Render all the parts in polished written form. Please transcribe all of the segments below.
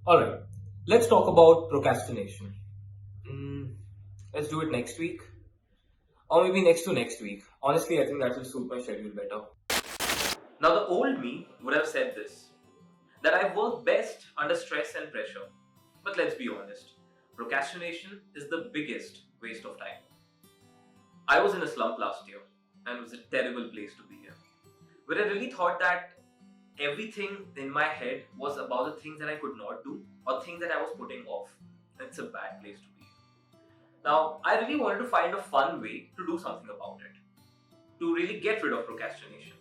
Alright, let's talk about procrastination. Mm, let's do it next week, or maybe next to next week. Honestly, I think that will suit my schedule better. Now, the old me would have said this, that I work best under stress and pressure. But let's be honest, procrastination is the biggest waste of time. I was in a slump last year, and it was a terrible place to be in. Where I really thought that everything in my head was about the things that I could not do or things that I was putting off. It's a bad place to be. Now, I really wanted to find a fun way to do something about it, to really get rid of procrastination.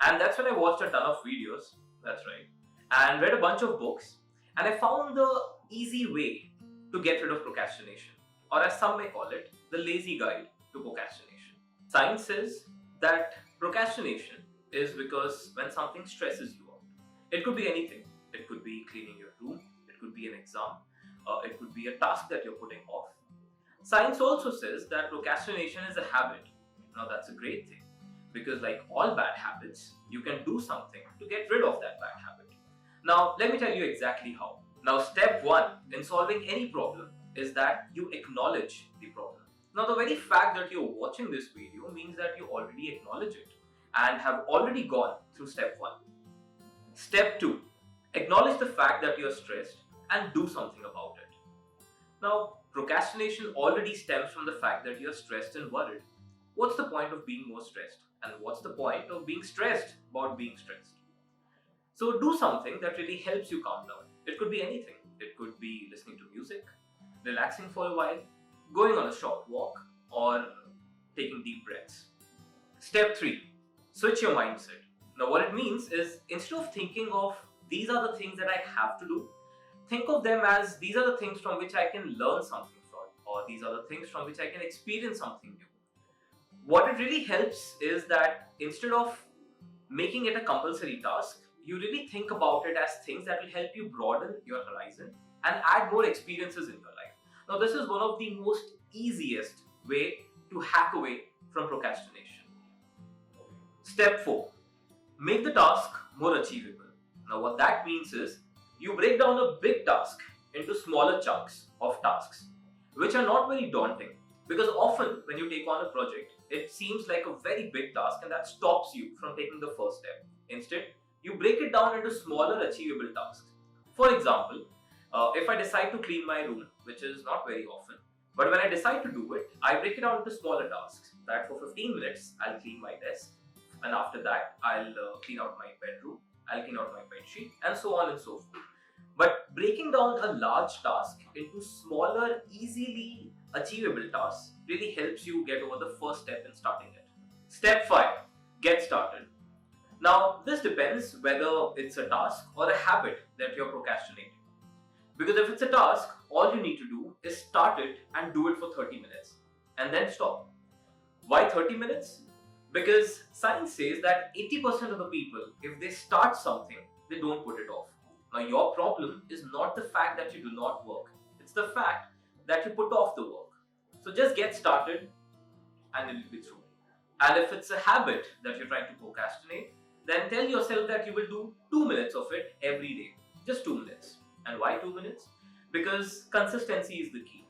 And that's when I watched a ton of videos, that's right, and read a bunch of books, and I found the easy way to get rid of procrastination, or as some may call it, the lazy guide to procrastination. Science says that procrastination is because when something stresses you out. It could be anything. It could be cleaning your room, it could be an exam, it could be a task that you're putting off. Science also says that procrastination is a habit. Now, that's a great thing because, like all bad habits, you can do something to get rid of that bad habit. Now, let me tell you exactly how. Now, step one in solving any problem is that you acknowledge the problem. Now, the very fact that you're watching this video means that you already acknowledge it and have already gone through step one. Step two, acknowledge the fact that you're stressed and do something about it. Now, procrastination already stems from the fact that you're stressed and worried. What's the point of being more stressed? And what's the point of being stressed about being stressed? So, do something that really helps you calm down. It could be anything. It could be listening to music, relaxing for a while, going on a short walk, or taking deep breaths. Step 3, switch your mindset. Now, what it means is instead of thinking of these are the things that I have to do, think of them as these are the things from which I can learn something from, or these are the things from which I can experience something new. What it really helps is that instead of making it a compulsory task, you really think about it as things that will help you broaden your horizon and add more experiences in your life. Now, this is one of the most easiest way to hack away from procrastination. Step 4, make the task more achievable. Now, what that means is you break down a big task into smaller chunks of tasks, which are not very daunting because often when you take on a project, it seems like a very big task and that stops you from taking the first step. Instead, you break it down into smaller achievable tasks. For example, if I decide to clean my room, which is not very often, but when I decide to do it, I break it down into smaller tasks. That for 15 minutes, I'll clean my desk, and after that, I'll clean out my bedroom, I'll clean out my bed sheet, and so on and so forth. But breaking down a large task into smaller, easily achievable tasks really helps you get over the first step in starting it. Step 5, get started. Now, this depends whether it's a task or a habit that you're procrastinating. Because if it's a task, all you need to do is start it and do it for 30 minutes and then stop. Why 30 minutes? Because science says that 80% of the people, if they start something, they don't put it off. Now, your problem is not the fact that you do not work, it's the fact that you put off the work. So just get started and it'll be through. And if it's a habit that you're trying to procrastinate, then tell yourself that you will do 2 minutes of it every day. Just 2 minutes. And why 2 minutes? Because consistency is the key.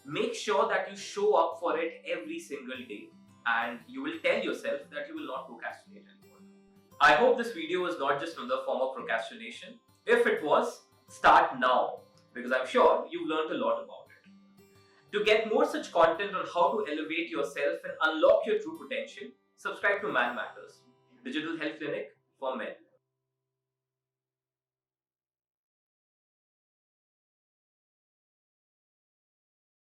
Make sure that you show up for it every single day and you will tell yourself that you will not procrastinate anymore. I hope this video was not just another form of procrastination. If it was, start now because I'm sure you've learned a lot about it. To get more such content on how to elevate yourself and unlock your true potential, subscribe to Man Matters, Digital Health Clinic for Men.